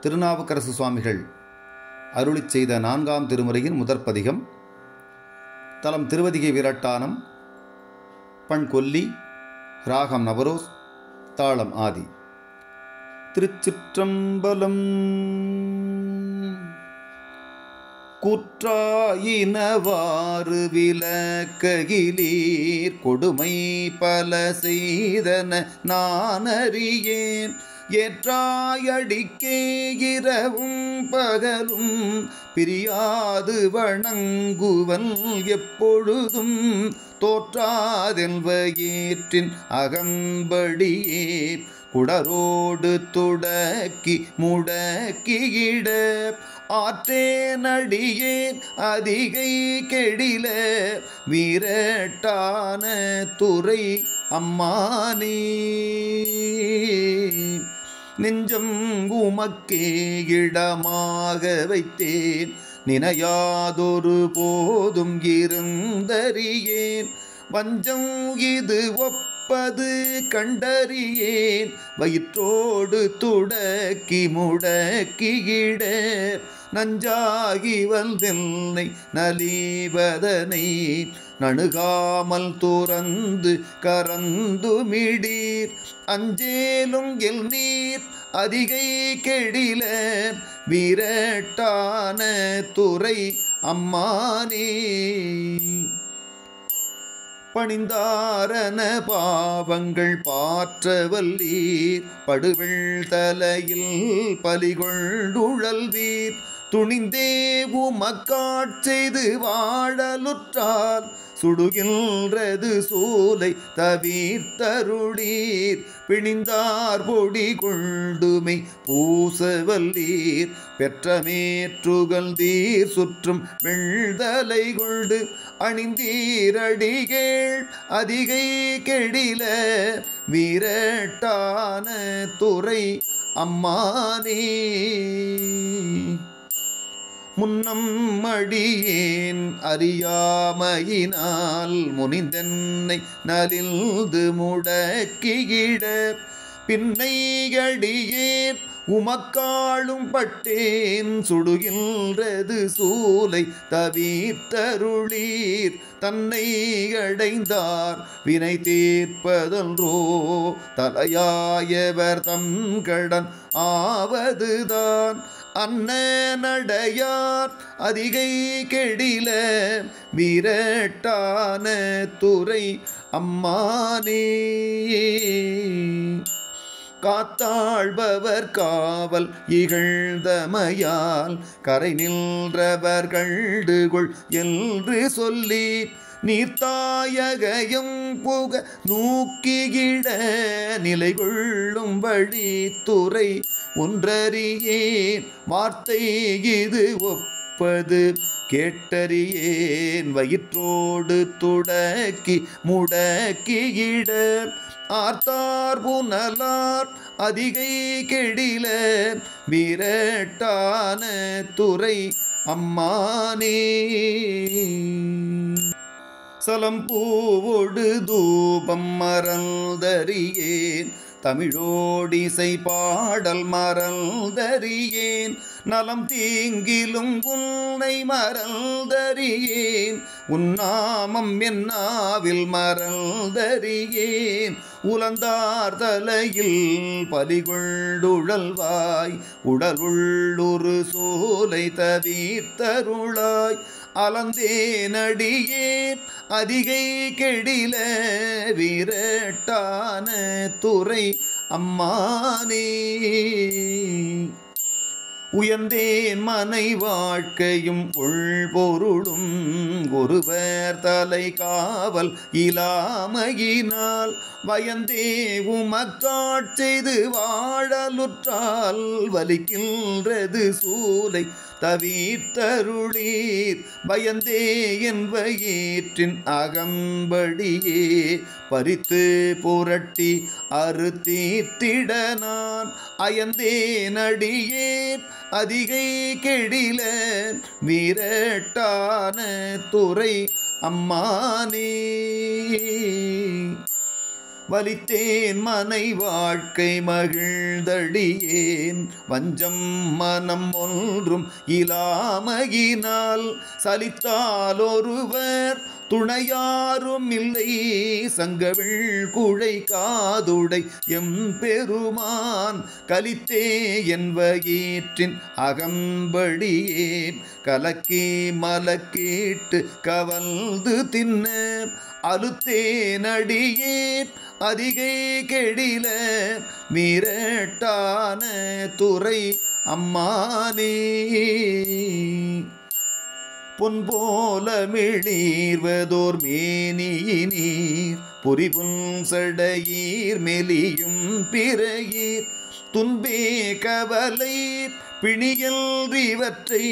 திருநாவுக்கரசு சுவாமிகள் அருளிச் செய்த 4ஆம் திருமுறையின் முதற் பதிகம். தலம் திருவதிகை விரட்டானம், பண் கொல்லி, ராகம் நவரோஸ், தாளம் ஆதி. திருச்சிற்றம்பலம். குற்றாயினவாறு விலக்ககிலீர், கொடுமை பல செய்தன நான் அறியேன். ஏற்றாயடிக்கே இரவும் பகலும் பிரியாது வணங்குவன் எப்பொழுதும். தோற்றாதென்வயிற்றின் அகம்படியே குடரோடு துடக்கி முடக்கியிட, ஆற்றேனடியேன் அதிகை கெடில விரட்டான துறை அம்மானே. நெஞ்சம் உமக்கே இடமாக வைத்தேன், நினையாதொரு போதும் இருந்தறியேன். வஞ்சம் இது ஒப்பது கண்டறியேன், வயிற்றோடு துடக்கி முடக்கியிட. நஞ்சாகி வந்தென்னை நலிவதனை நணுகாமல் துறந்து கரந்துமிடீர். அஞ்சேலும் எல் நீர் அதிகை கெடில விரட்டான துறை அம்மானே. பணிந்தாரன பாவங்கள் பாற்றவல்லீர், படுவெள் தலையில் பலிகொண்டுழல்வீர். துணிந்தே உமக்காட்செய்து வாழலுற்றால், சுடுகின்றது சூலை தவிர்த்தருளீர். பிணிந்தார் பொடி கொண்டுமை பூசவல்லீர், பெற்றமேற்றுகழ்ந்தீர் சுற்றும் வெள்தலை கொண்டு. அணிந்தீரடிகேள் அதிகை கெடில விரட்டான துறை அம்மானே. முன்னம் அடியேன் அறியாமையினால் முனிந்தென்னை நலிந்து முடக்கியிட, பின்னை அடியேன் உமக்காளும் பட்டேன். சுடுகின்றது சூலை தவிர்த்தருளீர். தன்னை அடைந்தார் வினை தீர்ப்பதன்றோ, தலையாயவர் தம் கடன் ஆவதுதான். அன்ன நடையார் அதிகை கெடில விரட்டான துறை அம்மானே. காத்தாழ்பவர் காவல் இகழ்ந்தமையால், கரை நின்றவர் கண்டுகொள் என்று சொல்லி. நீர்த்தாயகையும் புக நூக்கியிட, நிலை கொள்ளும் வழி துறை ஒன்றறியேன். வார்த்தை இது ஒப்பது கேட்டறியேன், வயிற்றோடு துடக்கி முடக்கியிட. ஆர்த்தார் புனலார் அதிகை கெடில விரட்டான துறை அம்மானே. சலம் பூவோடு தூபம் மறந்தறியேன், தமிழோடிசை பாடல் மறந்தறியேன். நலம் தீங்கிலும் உன்னை மறந்தறியேன், உன்னாமம் என்னாவில் மறந்தறியேன். உலந்தார் தலையில் பலிகொண்டுழல்வாய், உடலுள்ளுரு சோலை தவிர்த்தருளாய். அலந்தேனடியேன் அதிகை கெடில விரட்டான துறை அம்மானே. உயர்ந்தேன் மனை வாழ்க்கையும் உள்பொருளும், ஒருவர் தலை காவல் இலாமையினால். வயந்தே உமக்காட்செய்து வாழலுற்றால், வலிக்கின்றது சூலை தவிர்த்தருளீர். பயந்தே என் வயிற்றின் அகம்படியே பறித்து புரட்டி அறுத்தீர்த்திட நான். அயந்தேன் அடியேன் அதிகை கெடில விரட்டான துறை அம்மானே. வலித்தேன் மனை வாழ்க்கை மகிழ்ந்தடியேன் வஞ்சம் மனம் ஒன்றும் இலாமையினால் சலித்தால் ஒருவர் துணையாரும் இல்லை சங்கவிழ் குழை காதுடை எம்பெருமான் கலித்தே என் வயிற்றின் அகம்படியே கலக்கி மலக்கீட்டு கவல்து தின்ன அலுத்தேனடியேன் அதிகை கெடில மீரட்டான துறை அம்மானே பொன்போல மிளீர்வதோர் மேனியினீர் பொறிபுன் சடையீர் மெலியும் பிறையீர் துன்பே கவலை பிணியல்றிவற்றை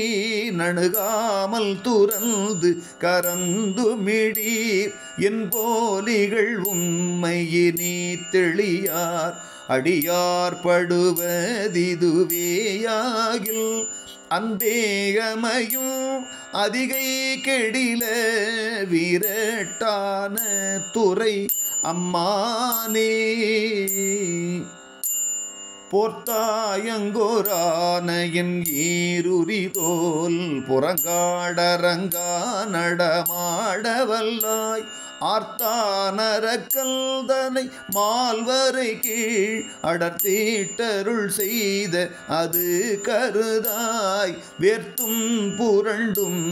நணுகாமல் துறந்து கரந்துமிடீர் என் போலிகள் உம்மையினே தெளியார் அடியார் படுவதிதுவேயாகில் அந்தேகமையும் அதிகை கெடில வீரட்டான துறை அம்மானே போர்த்தாயங்கோரான என் ஈருரிதோல் புறங்காடரங்கா நடமாடவல்லாய் ஆர்த்தானரக்கல்தனை மால்வரை கீழ் அடர்த்தீட்டருள் செய்த அது கருதாய் வேர்த்தும் புரண்டும்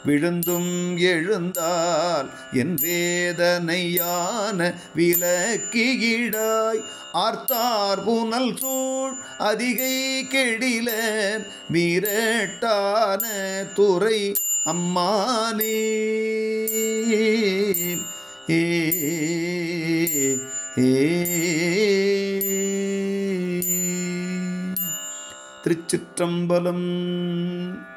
விழுந்தும் எழுந்தால் என் வேதனையான விலக்கியிடாய் ஆர்த்தார் புனல் சூழ் அதிகை கெடில மீரட்டான துறை அம்மானே திருச்சிற்றம்பலம்.